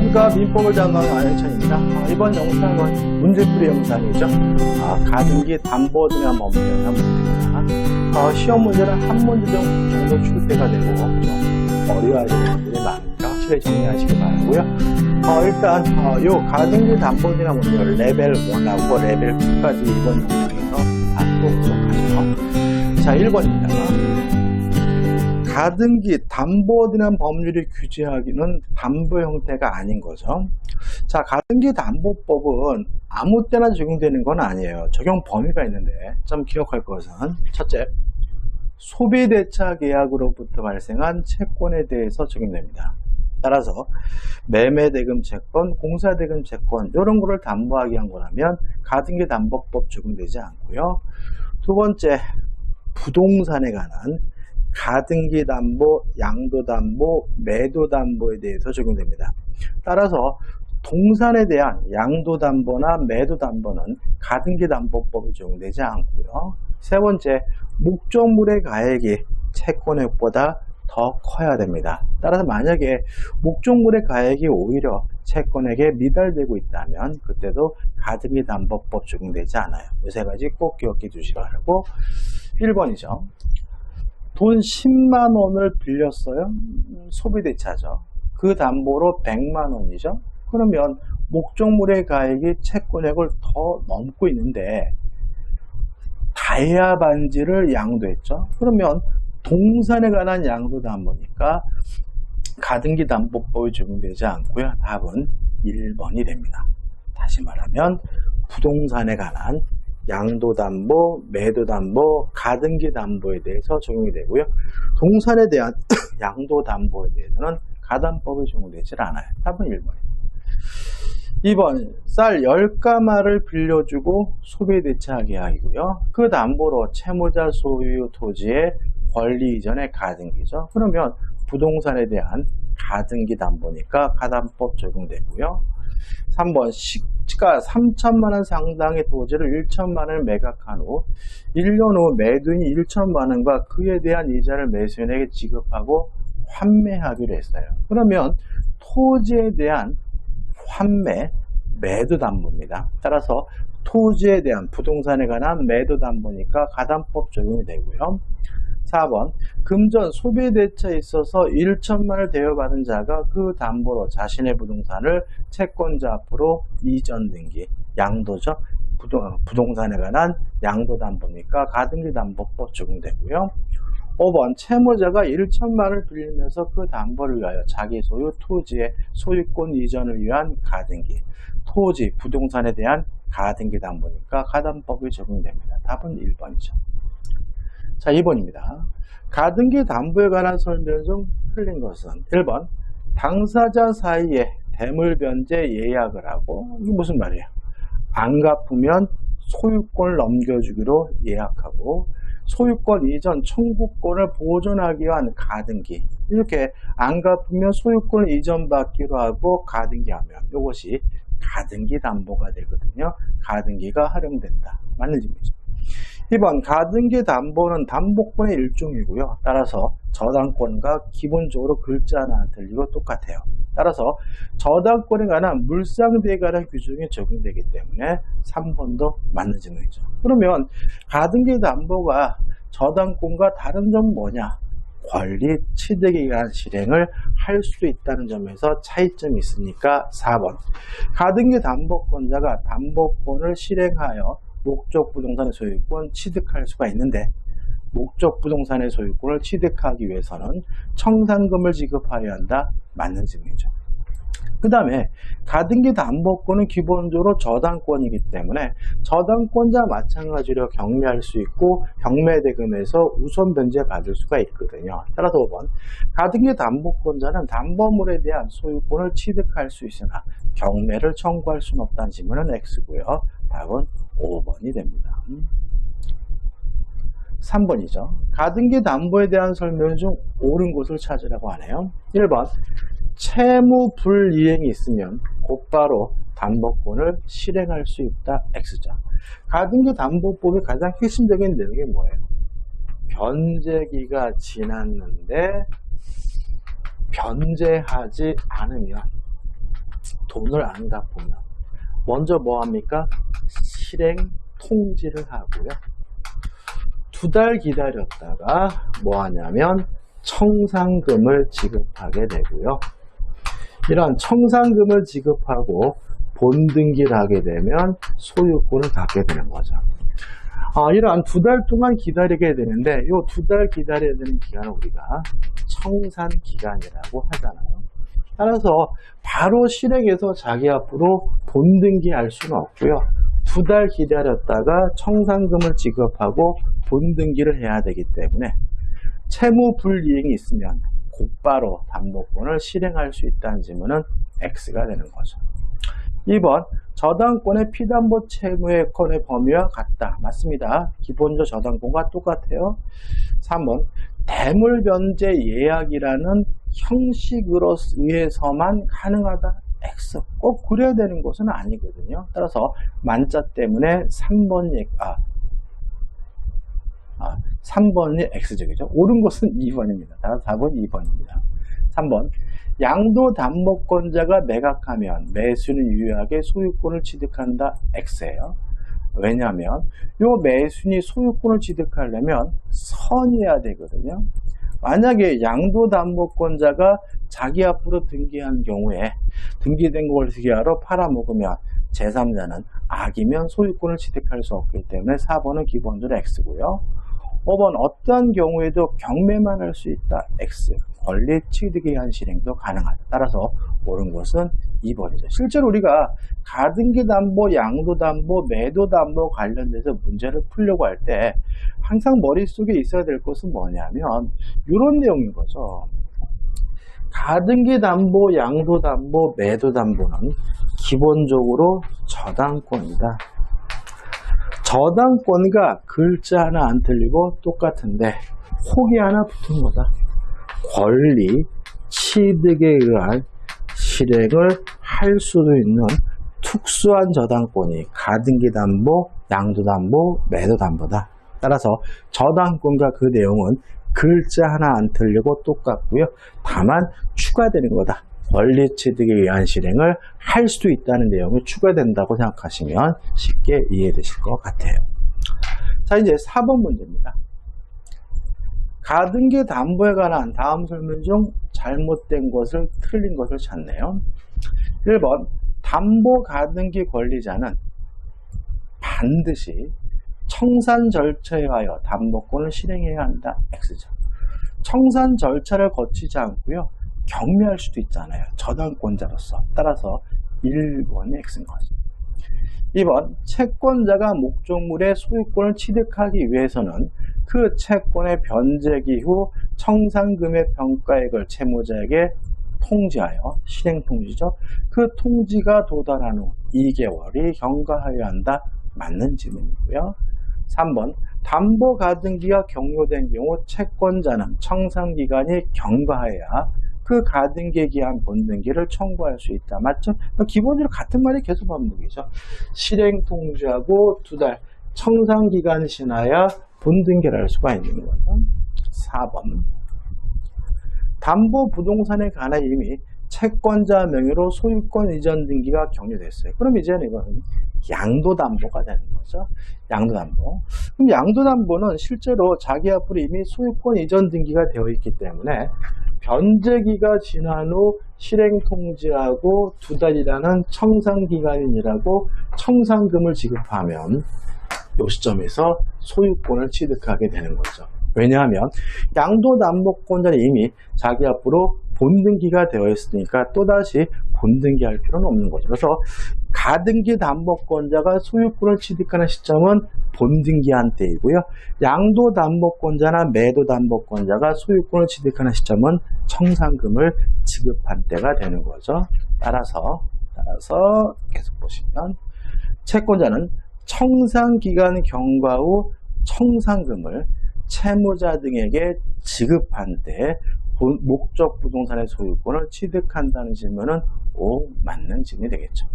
안녕하십니까. 민법을 담당하는 안현찬입니다. 이번 영상은 문제풀이 영상이죠. 가등기 담보등의 법률이나 문제입니다. 시험 문제는 한 문제 정도 출제가 되고 좀 어려워하시는 분들이 많으니까 확실히 정리하시기 바라고요. 일단 요 가등기 담보등의 문제를 레벨 1하고 레벨 2까지 이번 영상에서 다뤄보도록 하죠. 자, 1번입니다. 가등기 담보등의 법률이 규제하기는 담보 형태가 아닌 거죠. 자, 가등기 담보법은 아무 때나 적용되는 건 아니에요. 적용 범위가 있는데 좀 기억할 것은 첫째, 소비대차 계약으로부터 발생한 채권에 대해서 적용됩니다. 따라서 매매대금 채권, 공사대금 채권 이런 거를 담보하기 위한 거라면 가등기 담보법 적용되지 않고요. 두 번째, 부동산에 관한 가등기 담보, 양도 담보, 매도 담보에 대해서 적용됩니다. 따라서 동산에 대한 양도 담보나 매도 담보는 가등기 담보법에 적용되지 않고요. 세 번째, 목적물의 가액이 채권액보다 더 커야 됩니다. 따라서 만약에 목적물의 가액이 오히려 채권액에 미달되고 있다면 그때도 가등기 담보법 적용되지 않아요. 이 세 가지 꼭 기억해 주시기 바라고. 1번이죠. 돈 10만 원을 빌렸어요. 소비대차죠. 그 담보로 100만 원이죠. 그러면 목적물의 가액이 채권액을 더 넘고 있는데 다이아 반지를 양도했죠. 그러면 동산에 관한 양도 담보니까 가등기 담보법이 적용되지 않고요. 답은 1번이 됩니다. 다시 말하면 부동산에 관한 양도담보, 매도담보, 가등기담보에 대해서 적용이 되고요. 동산에 대한 양도담보에 대해서는 가담법이 적용되지 않아요. 답은 1번입니다. 2번, 쌀 10가마를 빌려주고 소비대차 계약이고요. 그 담보로 채무자 소유 토지의 권리 이전의 가등기죠. 그러면 부동산에 대한 가등기 담보니까 가담법 적용되고요. 3번, 시가 3천만 원 상당의 토지를 1천만 원을 매각한 후 1년 후 매도인이 1천만 원과 그에 대한 이자를 매수인에게 지급하고 환매하기로 했어요. 그러면 토지에 대한 환매, 매도 담보입니다. 따라서 토지에 대한 부동산에 관한 매도 담보니까 가담법 적용이 되고요. 4번, 금전 소비대차에 있어서 1천만 원을 대여받은 자가 그 담보로 자신의 부동산을 채권자 앞으로 이전 등기, 양도죠. 부동산에 관한 양도담보니까 가등기담보법 적용되고요. 5번, 채무자가 1천만 원을 빌리면서 그 담보를 위하여 자기 소유 토지의 소유권 이전을 위한 가등기, 토지, 부동산에 대한 가등기담보니까 가담법이 적용됩니다. 답은 1번이죠. 자, 2번입니다. 가등기 담보에 관한 설명 중 틀린 것은 1번, 당사자 사이에 대물변제 예약을 하고, 이게 무슨 말이에요? 안 갚으면 소유권을 넘겨주기로 예약하고 소유권 이전 청구권을 보존하기 위한 가등기, 이렇게 안 갚으면 소유권을 이전받기로 하고 가등기하면 이것이 가등기 담보가 되거든요. 가등기가 활용된다. 맞는 질문이죠. 2번, 가등기 담보는 담보권의 일종이고요. 따라서 저당권과 기본적으로 글자 하나 틀리고 똑같아요. 따라서 저당권에 관한 물상대에 관한 규정이 적용되기 때문에 3번도 맞는 질문이죠. 그러면 가등기 담보가 저당권과 다른 점은 뭐냐? 권리 취득에 의한 실행을 할 수 있다는 점에서 차이점이 있으니까 4번. 가등기 담보권자가 담보권을 실행하여 목적 부동산의 소유권 취득할 수가 있는데 목적 부동산의 소유권을 취득하기 위해서는 청산금을 지급하여야 한다. 맞는 질문이죠. 그 다음에 가등기 담보권은 기본적으로 저당권이기 때문에 저당권자 마찬가지로 경매할 수 있고 경매대금에서 우선 변제 받을 수가 있거든요. 따라서 5번, 가등기 담보권자는 담보물에 대한 소유권을 취득할 수 있으나 경매를 청구할 수는 없다는 질문은 X고요. 답은 5번이 됩니다. 3번이죠. 가등기 담보에 대한 설명 중 옳은 곳을 찾으라고 하네요. 1번, 채무 불이행이 있으면 곧바로 담보권을 실행할 수 있다. X죠. 가등기 담보법의 가장 핵심적인 내용이 뭐예요? 변제기가 지났는데 변제하지 않으면 돈을 안 갚으면 먼저 뭐 합니까? 실행 통지를 하고요. 2달 기다렸다가 뭐 하냐면 청산금을 지급하게 되고요. 이런 청산금을 지급하고 본등기를 하게 되면 소유권을 갖게 되는 거죠. 이러한 2달 동안 기다리게 되는데 이 2달 기다려야 되는 기간을 우리가 청산 기간이라고 하잖아요. 따라서 바로 실행해서 자기 앞으로 본등기할 수는 없고요. 2달 기다렸다가 청산금을 지급하고 본등기를 해야 되기 때문에 채무 불이행이 있으면 곧바로 담보권을 실행할 수 있다는 질문은 X가 되는 거죠. 2번, 저당권의 피담보 채무의 건의 범위와 같다. 맞습니다. 기본적 저당권과 똑같아요. 3번, 대물 변제 예약이라는 형식으로 의해서만 가능하다. X. 꼭 그래야 되는 것은 아니거든요. 따라서 만자 때문에 3번이 X적이죠. 옳은 것은 2번입니다. 따라서 4번 2번입니다. 3번, 양도담보권자가 매각하면 매수인은 유효하게 소유권을 취득한다. X예요. 왜냐하면 이 매수인이 소유권을 취득하려면 선이어야 되거든요. 만약에 양도담보권자가 자기 앞으로 등기한 경우에 등기된 걸 특이하러 팔아먹으면 제3자는 악이면 소유권을 취득할 수 없기 때문에 4번은 기본적으로 X고요. 5번, 어떠한 경우에도 경매만 할 수 있다. X. 권리 취득에 의한 실행도 가능하다. 따라서 옳은 것은 2번이죠. 실제로 우리가 가등기 담보, 양도 담보, 매도 담보 관련돼서 문제를 풀려고 할 때 항상 머릿속에 있어야 될 것은 뭐냐면 이런 내용인 거죠. 가등기 담보, 양도 담보, 매도 담보는 기본적으로 저당권이다. 저당권과 글자 하나 안 틀리고 똑같은데 혹이 하나 붙은 거다. 권리, 취득에 의한 실행을 할 수도 있는 특수한 저당권이 가등기 담보, 양도 담보, 매도 담보다. 따라서 저당권과 그 내용은 글자 하나 안 틀리고 똑같고요. 다만 추가되는 거다. 권리 취득에 의한 실행을 할 수도 있다는 내용이 추가된다고 생각하시면 쉽게 이해되실 것 같아요. 자, 이제 4번 문제입니다. 가등기 담보에 관한 다음 설문 중 잘못된 것을 틀린 것을 찾네요. 1번, 담보 가등기 권리자는 반드시 청산 절차에 하여 담보권을 실행해야 한다. X죠. 청산 절차를 거치지 않고요. 경매할 수도 있잖아요. 저당권자로서. 따라서 1번이 X인 거죠. 2번, 채권자가 목적물의 소유권을 취득하기 위해서는 그 채권의 변제기 후 청산금의 평가액을 채무자에게 통지하여, 실행통지죠. 그 통지가 도달한 후 2개월이 경과하여야 한다. 맞는 질문이고요. 3번, 담보 가등기가 경료된 경우 채권자는 청산기간이 경과해야 그 가등기에 기한 본등기를 청구할 수 있다. 맞죠? 기본적으로 같은 말이 계속 반복이죠. 실행 통지하고 2달 청산기간이 지나야 본등기를 할 수가 있는 거죠. 4번, 담보 부동산에 관해 이미 채권자 명의로 소유권 이전 등기가 격려됐어요. 그럼 이제는 이거는 양도담보가 되는 거죠. 양도담보. 그럼 양도담보는 실제로 자기 앞으로 이미 소유권 이전 등기가 되어 있기 때문에 변제기가 지난 후 실행 통지하고 2달이라는 청산기간이라고 청산금을 지급하면 이 시점에서 소유권을 취득하게 되는 거죠. 왜냐하면 양도담보권자는 이미 자기 앞으로 본등기가 되어 있으니까 또다시 본등기할 필요는 없는 거죠. 그래서 가등기 담보권자가 소유권을 취득하는 시점은 본등기한 때이고요. 양도담보권자나 매도담보권자가 소유권을 취득하는 시점은 청산금을 지급한 때가 되는 거죠. 따라서 계속 보시면 채권자는 청산기간 경과 후 청산금을 채무자 등에게 지급한 때 목적 부동산의 소유권을 취득한다는 질문은 O 맞는 질문이 되겠죠.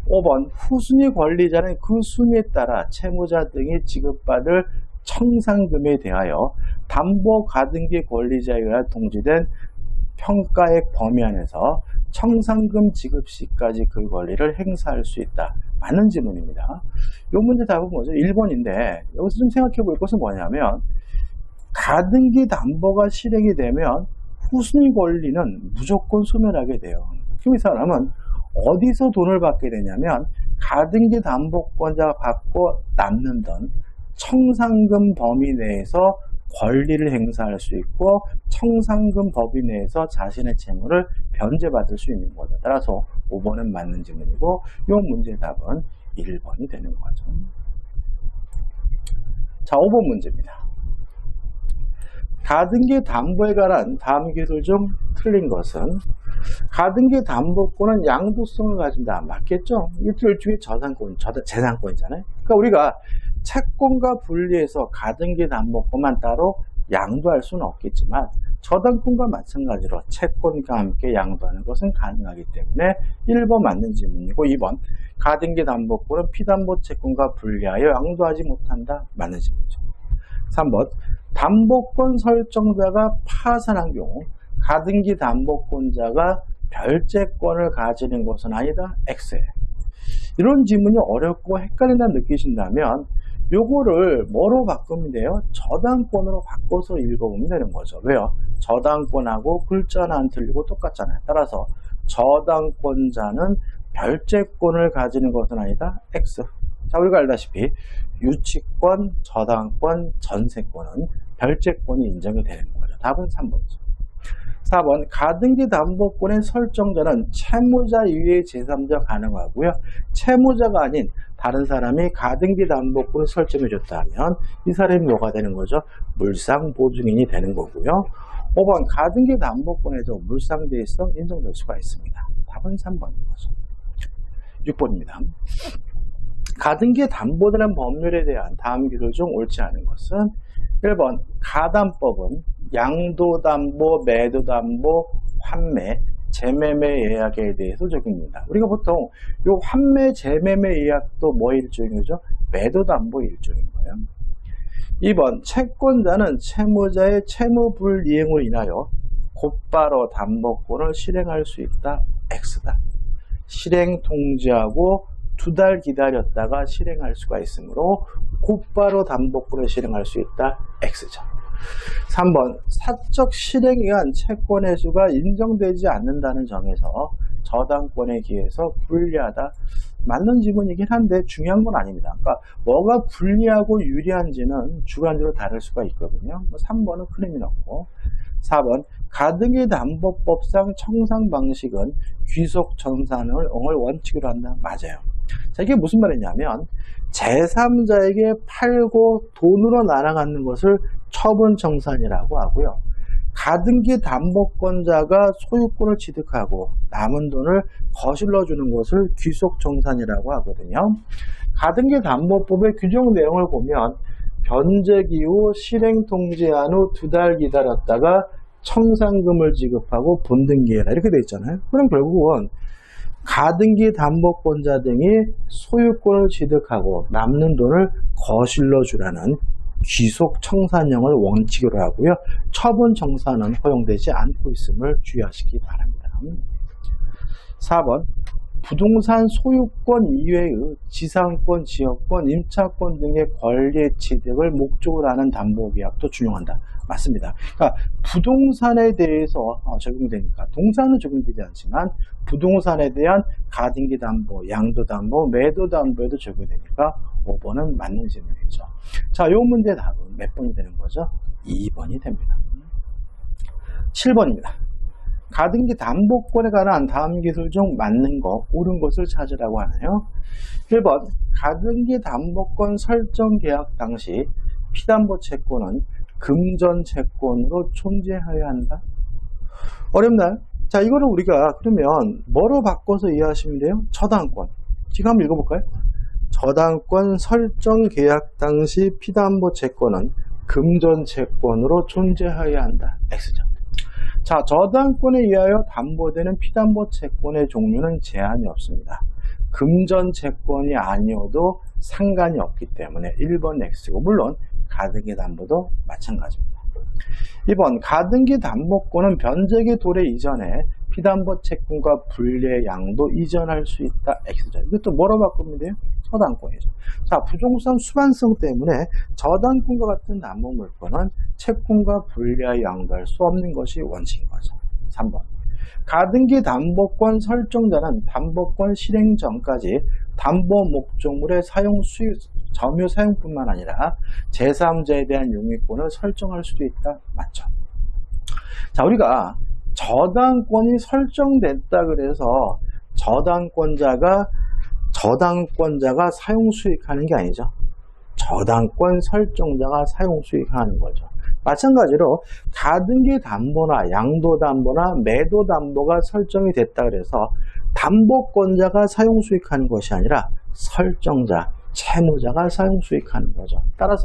5번, 후순위 권리자는 그 순위에 따라 채무자 등이 지급받을 청산금에 대하여 담보 가등기 권리자에 의해 통지된 평가액 범위 안에서 청산금 지급 시까지 그 권리를 행사할 수 있다. 맞는 질문입니다. 이 문제 답은 뭐죠? 1번인데 여기서 좀 생각해 볼 것은 뭐냐면 가등기 담보가 실행이 되면 후순위 권리는 무조건 소멸하게 돼요. 그럼 이 사람은 어디서 돈을 받게 되냐면 가등기 담보권자가 받고 남는 돈, 청산금 범위 내에서 권리를 행사할 수 있고 청산금 범위 내에서 자신의 채무를 변제받을 수 있는 거죠. 따라서 5번은 맞는 질문이고 이 문제의 답은 1번이 되는 거죠. 자, 5번 문제입니다. 가등기 담보에 관한 다음 기술 중 틀린 것은 가등기 담보권은 양도성을 가진다. 맞겠죠? 이 둘 중에 재산권이잖아요. 그러니까 우리가 채권과 분리해서 가등기 담보권만 따로 양도할 수는 없겠지만 저당권과 마찬가지로 채권과 함께 양도하는 것은 가능하기 때문에 1번 맞는 질문이고 2번 가등기 담보권은 피담보 채권과 분리하여 양도하지 못한다. 맞는 질문이죠. 3번 담보권 설정자가 파산한 경우 가등기 담보권자가 별채권을 가지는 것은 아니다. X에. 이런 질문이 어렵고 헷갈린다 느끼신다면 요거를 뭐로 바꾸면 돼요? 저당권으로 바꿔서 읽어보면 되는 거죠. 왜요? 저당권하고 글자는 안 틀리고 똑같잖아요. 따라서 저당권자는 별채권을 가지는 것은 아니다. X. 자, 우리가 알다시피 유치권, 저당권, 전세권은 별채권이 인정이 되는 거죠. 답은 3번이죠. 4번 가등기 담보권의 설정자는 채무자 이외의 제3자 가능하고요. 채무자가 아닌 다른 사람이 가등기 담보권을 설정해 줬다면 이 사람이 뭐가 되는 거죠? 물상보증인이 되는 거고요. 5번 가등기 담보권에도 물상대위성 인정될 수가 있습니다. 답은 3번인 거죠. 6번입니다. 가등기 담보되는 법률에 대한 다음 기술 중 옳지 않은 것은 1번 가담법은 양도담보, 매도담보, 환매, 재매매 예약에 대해서 적용됩니다. 우리가 보통 이 환매, 재매매 예약도 뭐의 일종이죠? 매도담보 일종인 거예요. 2번 채권자는 채무자의 채무불이행으로 인하여 곧바로 담보권을 실행할 수 있다. X다. 실행 통지하고 2달 기다렸다가 실행할 수가 있으므로 곧바로 담보권을 실행할 수 있다. X죠. 3번 사적 실행에 의한 채권 회수가 인정되지 않는다는 점에서 저당권에 기해서 불리하다. 맞는 지문이긴 한데 중요한 건 아닙니다. 그러니까 뭐가 불리하고 유리한지는 주관적으로 다를 수가 있거든요. 3번은 큰 의미는 없고 4번 가등기 담보법상 청산 방식은 귀속 청산을 원칙으로 한다. 맞아요. 자, 이게 무슨 말이냐면 제3자에게 팔고 돈으로 날아가는 것을 처분 청산이라고 하고요. 가등기 담보권자가 소유권을 취득하고 남은 돈을 거실러 주는 것을 귀속 청산이라고 하거든요. 가등기 담보법의 규정 내용을 보면 변제기 후 실행 통지한 후 2달 기다렸다가 청산금을 지급하고 본등기해라 이렇게 돼 있잖아요. 그럼 결국은 가등기 담보권자 등이 소유권을 취득하고 남는 돈을 거실러 주라는 귀속 청산형을 원칙으로 하고요. 처분 청산은 허용되지 않고 있음을 주의하시기 바랍니다. 4번 부동산 소유권 이외의 지상권, 지역권, 임차권 등의 권리 취득을 목적으로 하는 담보계약도 준용한다. 맞습니다. 그러니까 부동산에 대해서 적용되니까 동산은 적용되지 않지만 부동산에 대한 가등기 담보, 양도 담보, 매도 담보에도 적용되니까 5번은 맞는 질문이죠. 자, 이 문제의 답은 몇 번이 되는 거죠? 2번이 됩니다. 7번입니다. 가등기 담보권에 관한 다음 기술 중 맞는 거, 옳은 것을 찾으라고 하나요? 1번 가등기 담보권 설정 계약 당시 피담보 채권은 금전 채권으로 존재해야 한다. 어렵나요? 자, 이거를 우리가 그러면 뭐로 바꿔서 이해하시면 돼요? 저당권. 지금 한번 읽어볼까요? 저당권 설정 계약 당시 피담보 채권은 금전 채권으로 존재해야 한다. X죠. 자, 저당권에 의하여 담보되는 피담보 채권의 종류는 제한이 없습니다. 금전 채권이 아니어도 상관이 없기 때문에 1번 X고 물론 가등기 담보도 마찬가지입니다. 2번 가등기 담보권은 변제기 도래 이전에 피담보 채권과 분리의 양도 이전할 수 있다. X죠. 이것도 뭐로 바꾸면 돼요? 저당권이죠. 자, 부동산 수반성 때문에 저당권과 같은 담보물권은 채권과 분리의 양도할 수 없는 것이 원칙인 거죠. 3번. 가등기 담보권 설정자는 담보권 실행 전까지 담보 목적물의 사용 수익, 점유 사용뿐만 아니라 제3자에 대한 용의권을 설정할 수도 있다. 맞죠? 자, 우리가 저당권이 설정됐다 그래서 저당권자가 사용 수익하는 게 아니죠. 저당권 설정자가 사용 수익하는 거죠. 마찬가지로 가등기 담보나 양도 담보나 매도 담보가 설정이 됐다 그래서 담보권자가 사용 수익하는 것이 아니라 설정자, 채무자가 사용 수익하는 거죠. 따라서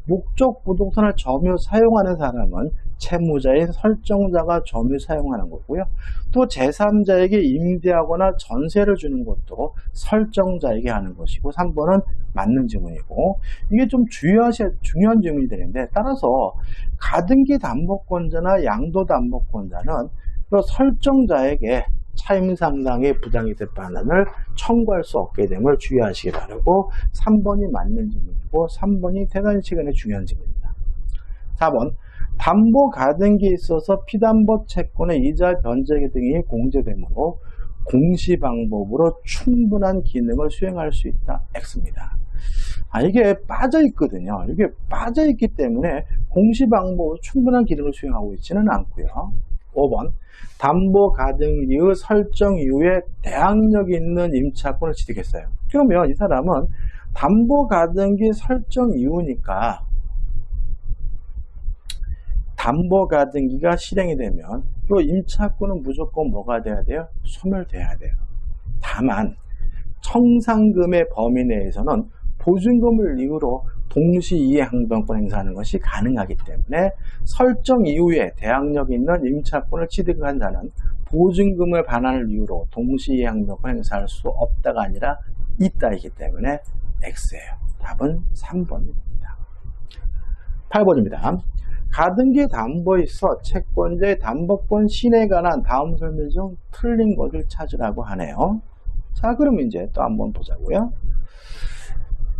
목적 부동산을 점유 사용하는 사람은 채무자인 설정자가 점유 사용하는 거고요. 또 제3자에게 임대하거나 전세를 주는 것도 설정자에게 하는 것이고 3번은 맞는 질문이고 이게 좀 중요한 질문이 되는데 따라서 가등기 담보권자나 양도 담보권자는 또 설정자에게 차임 상당의 부당이득 반환을 청구할 수 없게 됨을 주의하시기 바라고 3번이 맞는 질문이고 3번이 대단히 최근에 중요한 질문입니다. 4번 담보 가등기에 있어서 피담보 채권의 이자 변제액 등이 공제되므로 공시 방법으로 충분한 기능을 수행할 수 있다. X입니다. 이게 빠져 있거든요. 이게 빠져 있기 때문에 공시 방법으로 충분한 기능을 수행하고 있지는 않고요. 5번 담보 가등기의 설정 이후에 대항력 있는 임차권을 취득했어요. 그러면 이 사람은 담보 가등기 설정 이후니까 담보 가등기가 실행이 되면 또 임차권은 무조건 뭐가 돼야 돼요? 소멸돼야 돼요. 다만 청산금의 범위 내에서는 보증금을 이유로 동시이해 항변권 행사하는 것이 가능하기 때문에 설정 이후에 대항력 있는 임차권을 취득한 자는 보증금을 반환을 이유로 동시이해 항변권 행사할 수 없다가 아니라 있다이기 때문에 X예요. 답은 3번입니다. 8번입니다. 가등기 담보에 있어 채권자의 담보권 신에 관한 다음 설명 중 틀린 것을 찾으라고 하네요. 자, 그럼 이제 또 한번 보자고요.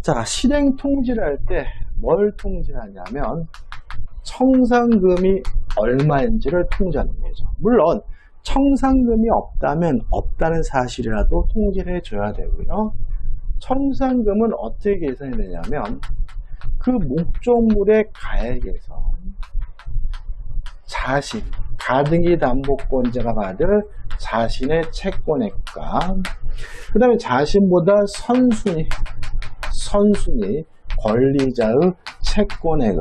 자, 실행 통지를 할 때 뭘 통지하냐면 청산금이 얼마인지를 통지하는 거죠. 물론 청산금이 없다면 없다는 사실이라도 통지를 해줘야 되고요. 청산금은 어떻게 계산이 되냐면 그 목적물의 가액에서 가등기 담보권자가 받을 자신의 채권액과 그 다음에 자신보다 선순위 권리자의 채권액을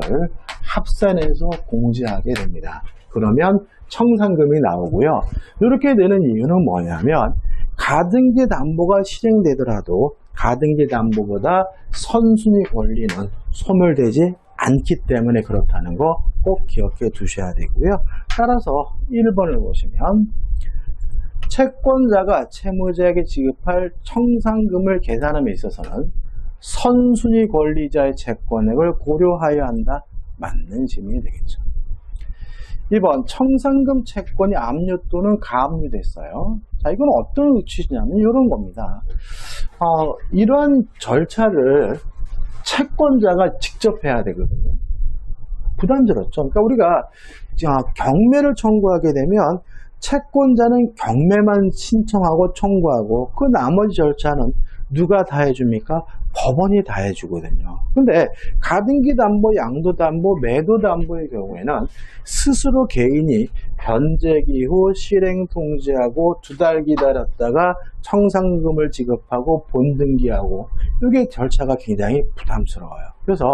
합산해서 공제하게 됩니다. 그러면 청산금이 나오고요. 이렇게 되는 이유는 뭐냐면 가등기 담보가 실행되더라도 가등기 담보보다 선순위 권리는 소멸되지 않기 때문에 그렇다는 거 꼭 기억해 두셔야 되고요. 따라서 1번을 보시면 채권자가 채무자에게 지급할 청산금을 계산함에 있어서는 선순위 권리자의 채권액을 고려하여야 한다. 맞는 질문이 되겠죠. 2번 청산금 채권이 압류 또는 가압류됐어요. 자, 이건 어떤 취지냐면 이런 겁니다. 이러한 절차를 채권자가 직접 해야 되거든요. 부담스럽죠. 그러니까 우리가 경매를 청구하게 되면 채권자는 경매만 신청하고 청구하고 그 나머지 절차는 누가 다 해줍니까? 법원이 다 해주거든요. 근데 가등기 담보, 양도 담보, 매도 담보의 경우에는 스스로 개인이 변제기 후 실행 통지하고 2달 기다렸다가 청산금을 지급하고 본등기하고 이게 절차가 굉장히 부담스러워요. 그래서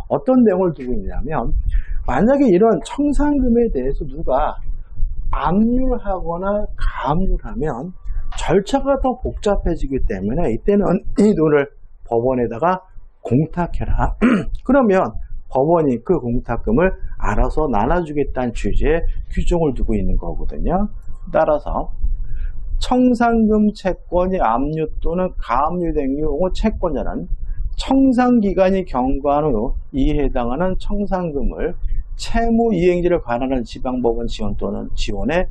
어떤 내용을 두고 있냐면 만약에 이런 청산금에 대해서 누가 압류를 하거나 가압류를 하면 절차가 더 복잡해지기 때문에 이때는 이 돈을 법원에다가 공탁해라. 그러면 법원이 그 공탁금을 알아서 나눠주겠다는 취지의 규정을 두고 있는 거거든요. 따라서 청산금 채권이 압류 또는 가압류된 경우 채권자는 청산기간이 경과한 후 이에 해당하는 청산금을 채무이행지를 관할하는 지방법원 지원 또는 지원에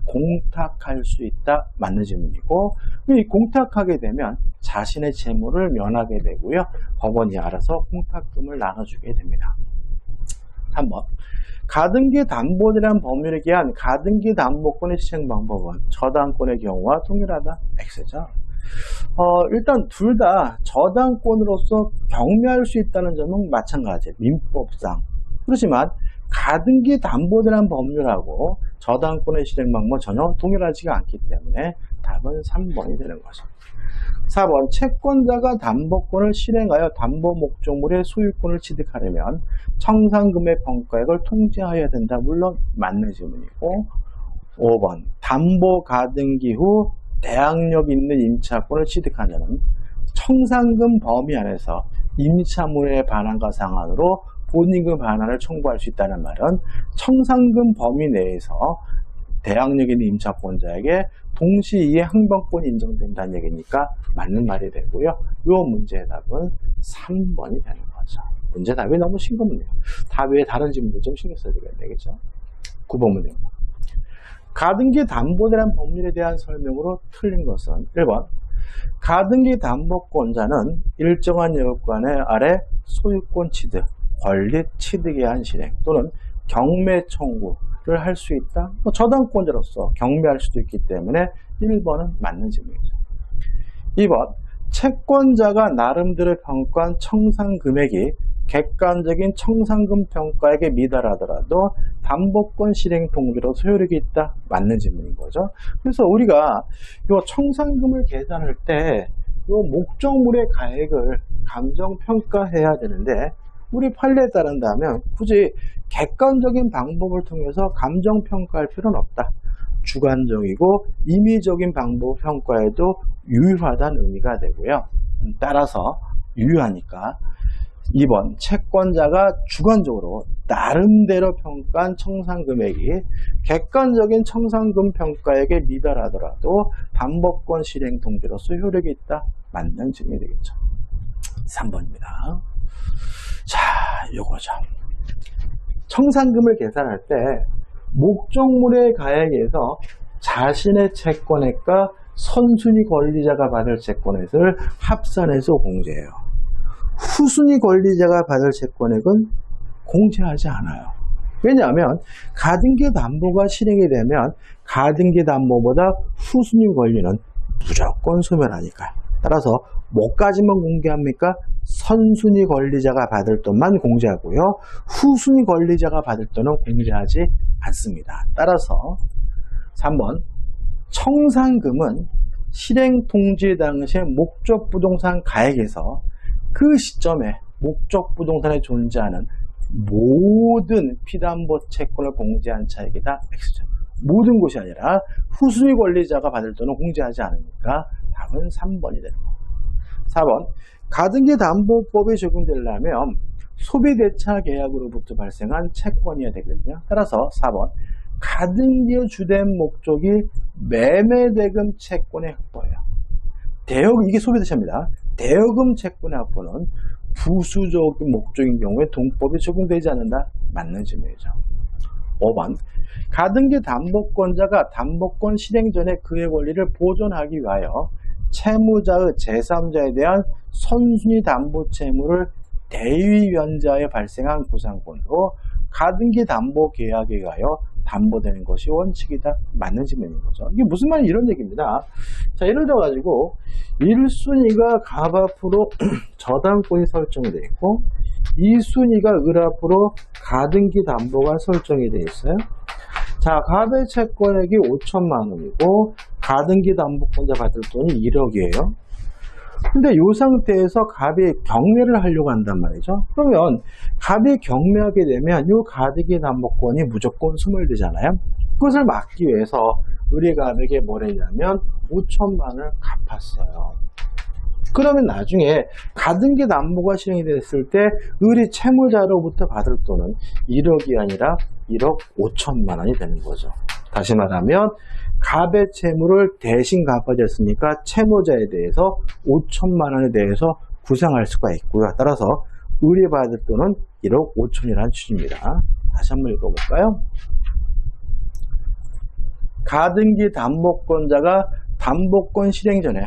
공탁할 수 있다? 맞는 질문이고, 이 공탁하게 되면 자신의 채무를 면하게 되고요. 법원이 알아서 공탁금을 나눠주게 됩니다. 한번 가등기 담보인이라는 법률에 의한 가등기 담보권의 시행 방법은 저당권의 경우와 동일하다. X죠. 일단 둘 다 저당권으로서 경매할 수 있다는 점은 마찬가지예요. 민법상. 그렇지만 가등기 담보인이라는 법률하고 저당권의 실행 방법은 전혀 동일하지가 않기 때문에 답은 3번이 되는 거죠. 4번 채권자가 담보권을 실행하여 담보 목적물의 소유권을 취득하려면 청산금의 평가액을 통지하여야 된다. 물론 맞는 질문이고, 5번 담보 가등기 후 대항력 있는 임차권을 취득한 자는 청산금 범위 안에서 임차물의 반환과 상환으로 본임금 반환을 청구할 수 있다는 말은 청산금 범위 내에서 대항력 있는 임차권자에게 동시 이해 항변권이 인정된다는 얘기니까 맞는 말이 되고요. 이 문제의 답은 3번이 되는 거죠. 문제 답이 너무 싱겁네요. 답 외에 다른 질문도 좀 신경 써야 되겠죠. 9번 문제입니다. 가등기 담보인이라는 법률에 대한 설명으로 틀린 것은 1번 가등기 담보권자는 일정한 여건 아래 소유권 취득, 권리 취득에 의한 실행 또는 경매 청구를 할 수 있다. 저당권자로서 경매할 수도 있기 때문에 1번은 맞는 질문이죠. 2번 채권자가 나름대로 평가한 청산 금액이 객관적인 청산금 평가액에 미달하더라도 담보권 실행 통지로서 효력이 있다. 맞는 질문인 거죠. 그래서 우리가 이 청산금을 계산할 때 이 목적물의 가액을 감정평가해야 되는데 우리 판례에 따른다면 굳이 객관적인 방법을 통해서 감정평가할 필요는 없다. 주관적이고 임의적인 방법 평가에도 유효하다는 의미가 되고요. 따라서 유효하니까 2번 채권자가 주관적으로 나름대로 평가한 청산금액이 객관적인 청산금 평가액에 미달하더라도 담보권 실행 통지로서 효력이 있다. 맞는 질문이 되겠죠. 3번입니다. 자, 요거죠. 청산금을 계산할 때 목적물의 가액에서 자신의 채권액과 선순위 권리자가 받을 채권액을 합산해서 공제해요. 후순위 권리자가 받을 채권액은 공제하지 않아요. 왜냐하면 가등기 담보가 실행이 되면 가등기 담보보다 후순위 권리는 무조건 소멸하니까요. 따라서 뭐까지만 공개합니까? 선순위 권리자가 받을 돈만 공제하고요. 후순위 권리자가 받을 돈은 공제하지 않습니다. 따라서 3번 청산금은 실행 통지 당시에 목적 부동산 가액에서 그 시점에 목적 부동산에 존재하는 모든 피담보 채권을 공제한 차액이다. X죠. 모든 것이 아니라 후순위 권리자가 받을 돈은 공제하지 않으니까 답은 3번이 되는 겁니다. 4번 가등기 담보법이 적용되려면 소비대차 계약으로부터 발생한 채권이어야 되거든요. 따라서 4번 가등기의 주된 목적이 매매대금 채권의 확보예요. 이게 소비대차입니다. 대여금 채권의 확보는 부수적인 목적인 경우에 동법이 적용되지 않는다. 맞는 질문이죠. 5번 가등기 담보권자가 담보권 실행 전에 그의 권리를 보존하기 위하여 채무자의 제3자에 대한 선순위 담보 채무를 대위변제하여 발생한 구상권으로 가등기 담보 계약에 의하여 담보되는 것이 원칙이다. 맞는 질문인 거죠. 이게 무슨 말이 이런 얘기입니다. 자, 예를 들어 가지고 1순위가 갑 앞으로 저당권이 설정이 되어 있고 2순위가 을 앞으로 가등기 담보가 설정이 되어 있어요. 자, 갑의 채권액이 5천만 원이고 가등기 담보권자 받을 돈이 1억이에요. 근데 이 상태에서 갑이 경매를 하려고 한단 말이죠. 그러면 갑이 경매하게 되면 이 가등기 담보권이 무조건 소멸되잖아요. 그것을 막기 위해서 을이갑에게 뭘 했냐면 5천만 원을 갚았어요. 그러면 나중에 가등기 담보가 실행이 됐을 때 을이 채무자로부터 받을 돈은 1억이 아니라 1억 5천만 원이 되는 거죠. 다시 말하면 갑의 채무를 대신 갚아줬으니까 채무자에 대해서 5천만 원에 대해서 구상할 수가 있고요. 따라서 을이 받을 돈은 1억 5천이라는 취지입니다. 다시 한번 읽어볼까요? 가등기 담보권자가 담보권 실행 전에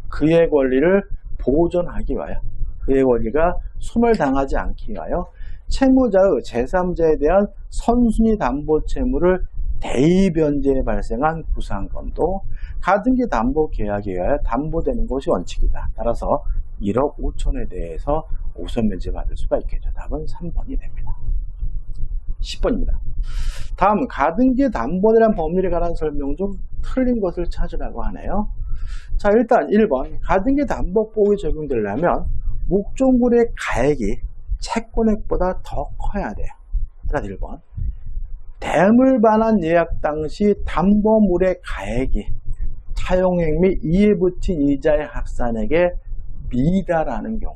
그의 권리를 보존하기 위하여, 그의 권리가 소멸당하지 않기 위하여 채무자의 제3자에 대한 선순위 담보 채무를 대의변제에 발생한 부상건도 가등기 담보 계약에 의하여 담보되는 것이 원칙이다. 따라서 1억 5천에 대해서 우선면제 받을 수가 있겠죠. 답은 3번이 됩니다. 10번입니다. 다음, 가등기 담보에 대한 법률에 관한 설명 중 틀린 것을 찾으라고 하네요. 자, 일단 1번, 가등기 담보법이 적용되려면 목적물의 가액이 채권액보다 더 커야 돼요. 따라서 1번, 대물 반환 예약 당시 담보물의 가액이 차용액 및 이에 붙인 이자의 합산액에 미달하는 경우,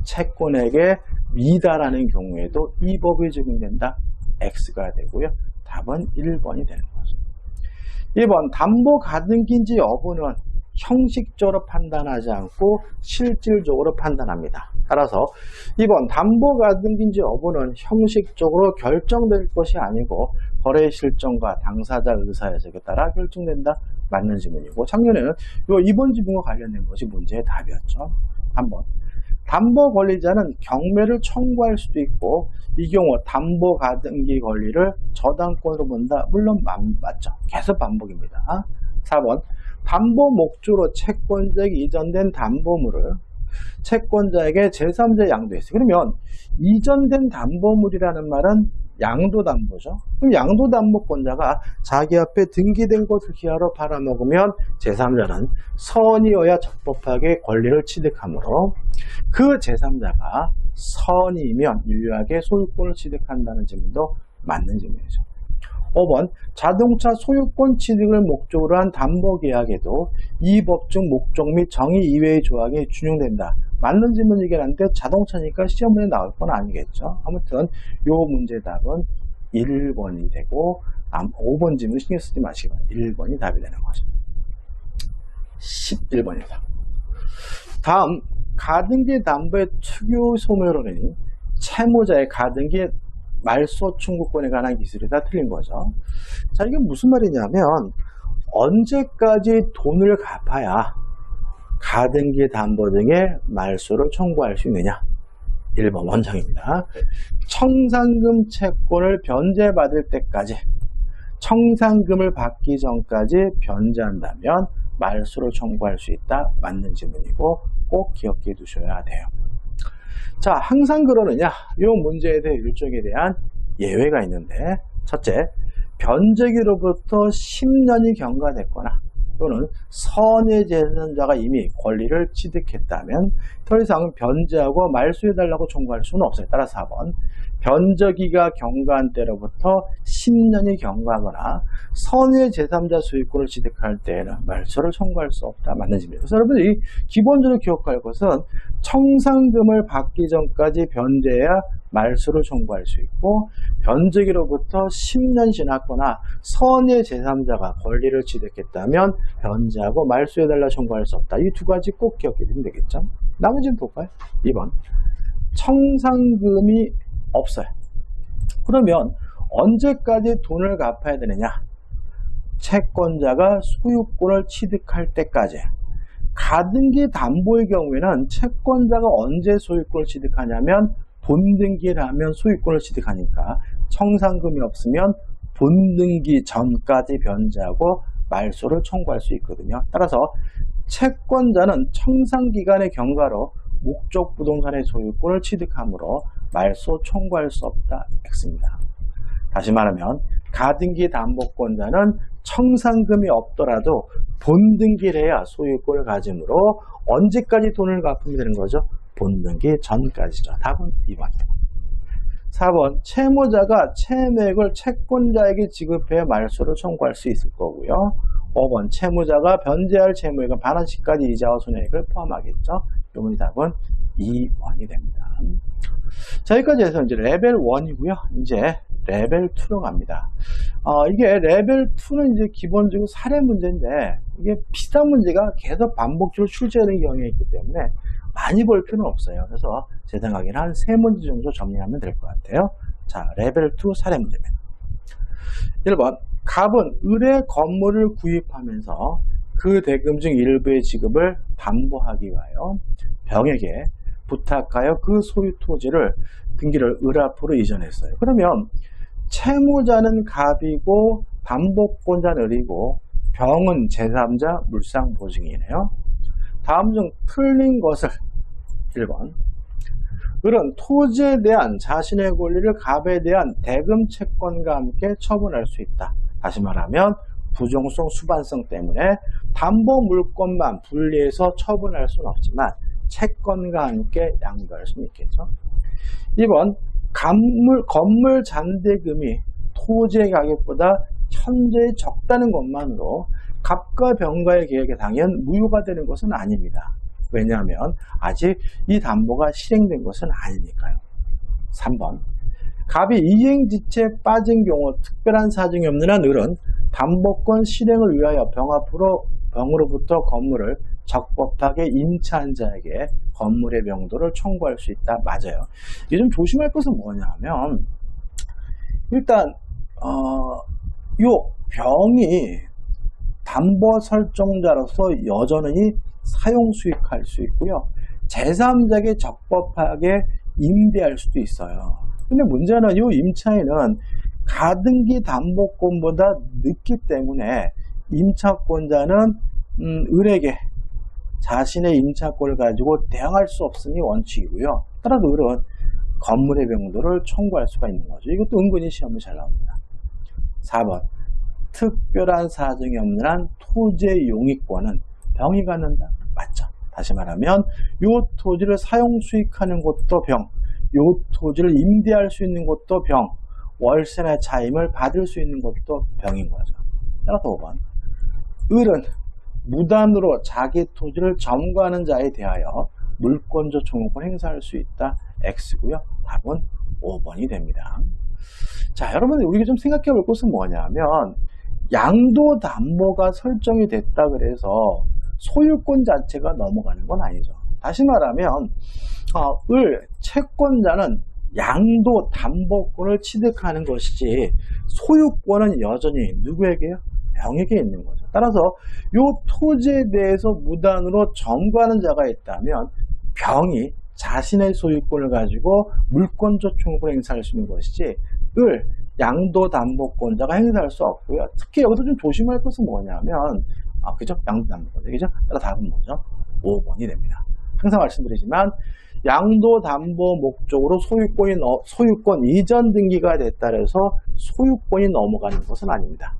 채권액에 미달하는 경우에도 이 법이 적용된다. X가 되고요. 답은 1번이 되는 거죠. 1번, 담보 가등기인지 여부는 형식적으로 판단하지 않고 실질적으로 판단합니다. 따라서 2번, 담보 가등기인지 여부는 형식적으로 결정될 것이 아니고 거래 실정과 당사자 의사해석에 따라 결정된다. 맞는 지문이고, 작년에는 이번 지문과 관련된 것이 문제의 답이었죠. 한번, 담보 권리자는 경매를 청구할 수도 있고, 이 경우 담보 가등기 권리를 저당권으로 본다. 물론 맞죠. 계속 반복입니다. 4번, 담보 목적으로 채권자에게 이전된 담보물을 채권자에게 제3자에 양도했어요. 그러면 이전된 담보물이라는 말은 양도담보죠. 그럼 양도담보권자가 자기 앞에 등기된 것을 기하로 팔아먹으면 제3자는 선의여야 적법하게 권리를 취득하므로 그 제3자가 선의이면 유일하게 소유권을 취득한다는 질문도 맞는 질문이죠. 5번, 자동차 소유권 취득을 목적으로 한 담보계약에도 이 법중 목적 및 정의 이외의 조항이 준용된다. 맞는 질문이긴 한데 자동차니까 시험문에 나올 건 아니겠죠. 아무튼 이 문제 답은 1번이 되고 5번 질문 신경 쓰지 마시고 1번이 답이 되는 거죠. 11번입니다. 다음, 가등기 담보의 특유 소멸론은 채무자의 가등기 말소 청구권에 관한 기술이 다 틀린 거죠. 자, 이게 무슨 말이냐면 언제까지 돈을 갚아야 가등기 담보 등의 말소를 청구할 수 있느냐. 1번 원정입니다. 청산금 채권을 변제받을 때까지, 청산금을 받기 전까지 변제한다면 말소를 청구할 수 있다. 맞는 질문이고 꼭 기억해 두셔야 돼요. 자, 항상 그러느냐? 이 문제에 대해 일종에 대한 예외가 있는데, 첫째, 변제기로부터 10년이 경과됐거나 또는 선의 제3자가 이미 권리를 취득했다면 더 이상 변제하고 말소해달라고 청구할 수는 없어요. 따라서 4번, 변제기가 경과한 때로부터 10년이 경과하거나 선의 제3자 소유권을 취득할 때에는 말소를 청구할 수 없다. 맞는 질문입니다. 그래서 여러분들이 기본적으로 기억할 것은 청산금을 받기 전까지 변제해야 말소를 청구할 수 있고, 변제기로부터 10년 지났거나 선의 제3자가 권리를 취득했다면 변제하고 말소해달라 청구할 수 없다. 이 두 가지 꼭 기억해 두면 되겠죠. 나머지는 볼까요? 2번, 청산금이 없어요. 그러면 언제까지 돈을 갚아야 되느냐? 채권자가 소유권을 취득할 때까지. 가등기 담보의 경우에는 채권자가 언제 소유권을 취득하냐면 본등기를 하면 소유권을 취득하니까 청산금이 없으면 본등기 전까지 변제하고 말소를 청구할 수 있거든요. 따라서 채권자는 청산기간의 경과로 목적 부동산의 소유권을 취득하므로 말소 청구할 수 없다. X입니다. 다시 말하면 가등기 담보권자는 청산금이 없더라도 본등기를 해야 소유권을 가지므로 언제까지 돈을 갚으면 되는 거죠? 본등기 전까지죠. 답은 2번입니다. 4번, 채무자가 채무액을 채권자에게 지급해 말소를 청구할 수 있을 거고요. 5번, 채무자가 변제할 채무액은 반환시까지 이자와 손해액을 포함하겠죠. 이번 답은 2번이 됩니다. 자, 여기까지 해서 이제 레벨 1이고요. 이제 레벨 2로 갑니다. 이게 레벨 2는 이제 기본적으로 사례 문제인데, 이게 비슷한 문제가 계속 반복적으로 출제되는 경향이 있기 때문에 많이 볼 필요는 없어요. 그래서 제 생각에는 한 3문제 정도 정리하면 될 것 같아요. 자, 레벨 2 사례 문제입니다. 1번, 갑은 을의 건물을 구입하면서 그 대금 중 일부의 지급을 담보하기 위하여 병에게 부탁하여 그 소유 토지를 등기를 을 앞으로 이전했어요. 그러면 채무자는 갑이고 담보권자는 을이고 병은 제3자 물상보증이네요. 다음 중 틀린 것을 1번. 을은 토지에 대한 자신의 권리를 갑에 대한 대금 채권과 함께 처분할 수 있다. 다시 말하면 부종성, 수반성 때문에 담보 물권만 분리해서 처분할 수는 없지만 채권과 함께 양도할 수는 있겠죠. 2번, 건물 잔대금이 토지의 가격보다 현저히 적다는 것만으로 갑과 병과의 계약에 당연 무효가 되는 것은 아닙니다. 왜냐하면 아직 이 담보가 실행된 것은 아니니까요. 3번, 갑이 이행지체에 빠진 경우 특별한 사정이 없는 한 을은 담보권 실행을 위하여 병으로부터 건물을 적법하게 임차한 자에게 건물의 명도를 청구할 수 있다. 맞아요. 이게 좀 조심할 것은 뭐냐면 일단 요 병이 담보 설정자로서 여전히 사용 수익할 수 있고요. 제3자에게 적법하게 임대할 수도 있어요. 근데 문제는 이 임차인은 가등기 담보권보다 늦기 때문에 임차권자는 을에게 자신의 임차권을 가지고 대항할 수 없으니 원칙이고요. 따라서 을은 건물의 명도를 청구할 수가 있는 거죠. 이것도 은근히 시험에 잘 나옵니다. 4번, 특별한 사정이 없는 한 토지의 용익권은 병이 갖는다. 맞죠. 다시 말하면 이 토지를 사용 수익하는 것도 병, 이 토지를 임대할 수 있는 것도 병, 월세나 차임을 받을 수 있는 것도 병인 거죠. 따라서 5번, 을은 무단으로 자기 토지를 점거하는 자에 대하여 물권조 청구권 행사할 수 있다. X고요. 답은 5번이 됩니다. 자, 여러분 우리가 좀 생각해 볼 것은 뭐냐면 양도 담보가 설정이 됐다 그래서 소유권 자체가 넘어가는 건 아니죠. 다시 말하면 채권자는 양도 담보권을 취득하는 것이지 소유권은 여전히 누구에게요? 병에게 있는 거죠. 따라서 이 토지에 대해서 무단으로 점거하는 자가 있다면 병이 자신의 소유권을 가지고 물권조 청구를 행사할 수 있는 것이지 양도담보권자가 행사할 수 없고요. 특히 여기서 좀 조심할 것은 뭐냐면 그죠? 양도담보권자, 그죠? 따라 답은 뭐죠? 5번이 됩니다. 항상 말씀드리지만 양도담보 목적으로 소유권 이전 등기가 됐다 해서 소유권이 넘어가는 것은 아닙니다.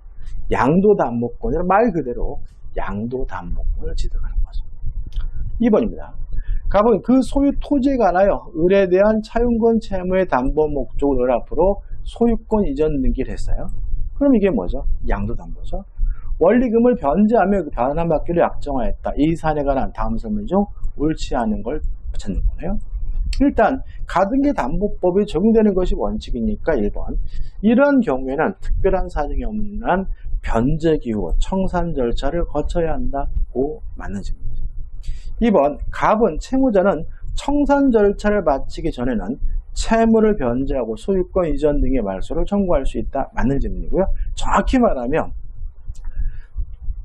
양도담보권이란 말 그대로 양도담보권을 취득하는 거죠. 2번입니다. 갑은 그 소유 토지에 관하여 을에 대한 차용권 채무의 담보 목적으로 을 앞으로 소유권 이전 등기를 했어요. 그럼 이게 뭐죠? 양도담보죠. 원리금을 변제하며 그 변환받기를 약정하였다. 이 사안에 관한 다음 설명 중 옳지 않은 걸 찾는 거네요. 일단 가등기 담보법이 적용되는 것이 원칙이니까 1번. 이러한 경우에는 특별한 사정이 없는 한 변제기 후 청산 절차를 거쳐야 한다고 맞는 질문이죠. 2번. 갑은 채무자는 청산 절차를 마치기 전에는 채무를 변제하고 소유권 이전 등의 말소를 청구할 수 있다. 맞는 질문이고요. 정확히 말하면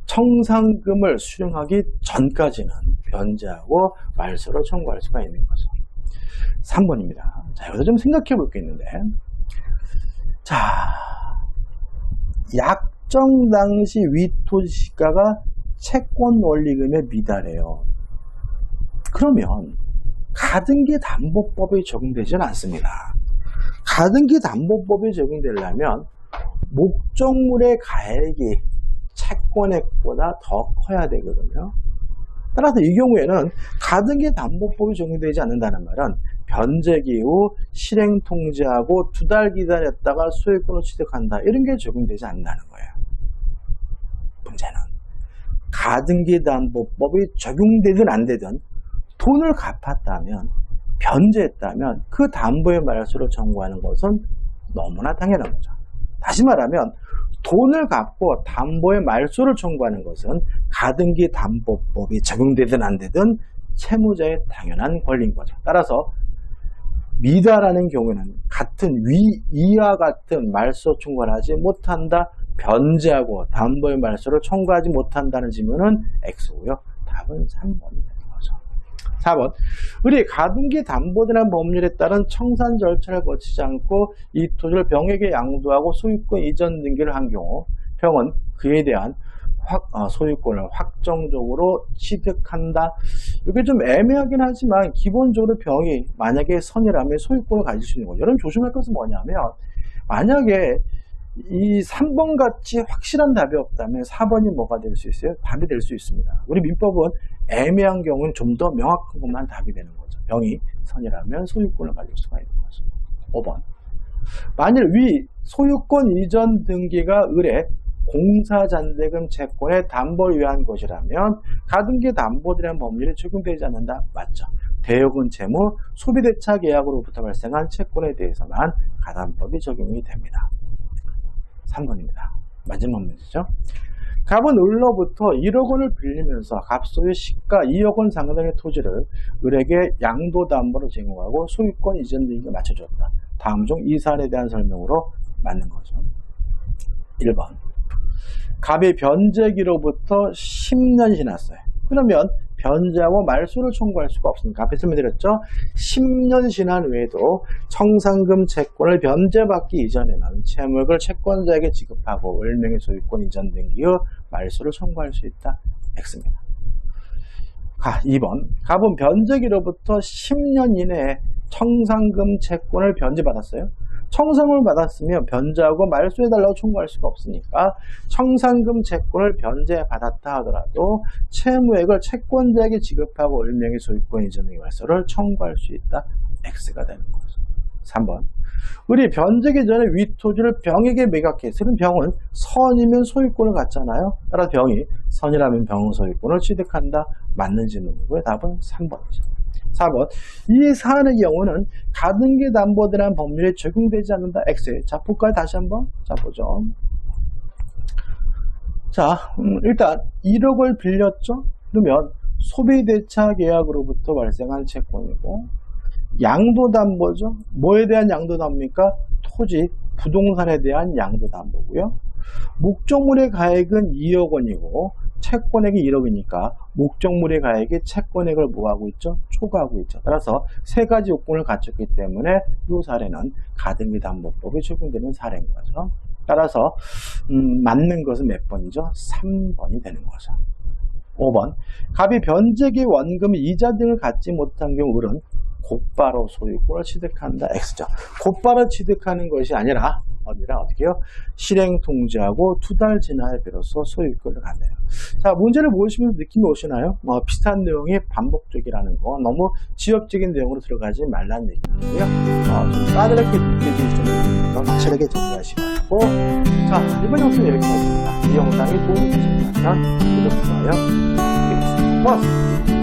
청산금을 수령하기 전까지는 변제하고 말소를 청구할 수가 있는 거죠. 3번입니다. 자, 여기서 좀 생각해 볼 게 있는데, 자, 약정 당시 위토지시가가 채권 원리금에 미달해요. 그러면 가등기 담보법이 적용되지는 않습니다. 가등기 담보법이 적용되려면 목적물의 가액이 채권액보다 더 커야 되거든요. 따라서 이 경우에는 가등기 담보법이 적용되지 않는다는 말은 변제기 후 실행 통지하고 2달 기다렸다가 소유권을 취득한다. 이런 게 적용되지 않는다는 거예요. 문제는 가등기 담보법이 적용되든 안 되든 돈을 갚았다면, 변제했다면 그 담보의 말소를 청구하는 것은 너무나 당연한 거죠. 다시 말하면 돈을 갚고 담보의 말소를 청구하는 것은 가등기 담보법이 적용되든 안 되든 채무자의 당연한 권리인 거죠. 따라서 미달하는 경우에는 이와 같은 말소 청구를 하지 못한다. 변제하고 담보의 말소를 청구하지 못한다는 질문은 X고요. 답은 3번이 되는 거죠. 4번. 의리 가등기 담보대란 법률에 따른 청산 절차를 거치지 않고 이 토지를 병에게 양도하고 소유권 이전 등기를 한 경우 병은 그에 대한 소유권을 확정적으로 취득한다. 이게 좀 애매하긴 하지만 기본적으로 병이 만약에 선이라면 소유권을 가질 수 있는 거죠. 여러분 조심할 것은 뭐냐면 만약에 이 3번 같이 확실한 답이 없다면 4번이 뭐가 될 수 있어요? 답이 될 수 있습니다. 우리 민법은 애매한 경우는 좀 더 명확한 것만 답이 되는 거죠. 병이 선이라면 소유권을 가질 수가 있는 거죠. 5번. 만일 위 소유권 이전 등기가 의뢰 공사잔대금 채권의 담보를 위한 것이라면 가등기 담보대란 법률이 적용되지 않는다. 맞죠? 대여금 채무, 소비대차 계약으로부터 발생한 채권에 대해서만 가담법이 적용이 됩니다. 3번입니다. 마지막 문제죠. 갑은 을로부터 1억 원을 빌리면서 갑소유 시가 2억 원 상당의 토지를 을에게 양도담보로 제공하고 소유권 이전 등기가 맞춰줬다. 다음 중 이 사안에 대한 설명으로 맞는 거죠. 1번. 갑이 변제기로부터 10년이 지났어요. 그러면 변제하고 말소를 청구할 수가 없습니다. 앞에 설명드렸죠. 10년 지난 후에도 청산금 채권을 변제받기 이전에는 채무액을 채권자에게 지급하고 을명의 소유권 이전 등기 후 말소를 청구할 수 있다. X입니다. 2번. 갑은 변제기로부터 10년 이내에 청산금 채권을 변제받았어요. 청산금을 받았으면 변제하고 말소해달라고 청구할 수가 없으니까 청산금 채권을 변제받았다 하더라도 채무액을 채권자에게 지급하고 을명의 소유권 이전의 말소를 청구할 수 있다. X가 되는 거죠. 3번. 우리 변제기 전에 윗토지를 병에게 매각해서 병은 선이면 소유권을 갖잖아요. 따라서 병이 선이라면 병은 소유권을 취득한다. 맞는 질문이고요. 답은 3번이죠. 4번. 이 사안의 경우는 가등기 담보대란 법률에 적용되지 않는다. X. 자, 볼까요? 다시 한번. 자, 보죠. 자, 일단 1억을 빌렸죠? 그러면 소비대차 계약으로부터 발생한 채권이고 양도담보죠? 뭐에 대한 양도담보입니까? 토지, 부동산에 대한 양도담보고요. 목적물의 가액은 2억 원이고 채권액이 1억이니까 목적물의 가액이 채권액을 뭐하고 있죠? 초과하고 있죠. 따라서 세 가지 요건을 갖췄기 때문에 이 사례는 가등기 담보법이 적용되는 사례인 거죠. 따라서 맞는 것은 몇 번이죠? 3번이 되는 거죠. 5번. 갑이 변제기 원금 이자 등을 갖지 못한 경우 을은 곧바로 소유권을 취득한다. X죠. 곧바로 취득하는 것이 아니라 어떻게 해요? 실행 통지하고 2달 지나야 비로소 소유권을 갖네요. 자, 문제를 보시면서 느낌이 오시나요? 비슷한 내용이 반복적이라는 거, 너무 지엽적인 내용으로 들어가지 말라는 얘기고요. 좀 까다롭게 느껴질 정도니까 확실하게 정리하시기 바라고. 자, 이번 영상은 여기까지입니다. 이 영상이 도움이 되셨다면 구독, 좋아요 부탁드리겠습니다. 고맙습니다.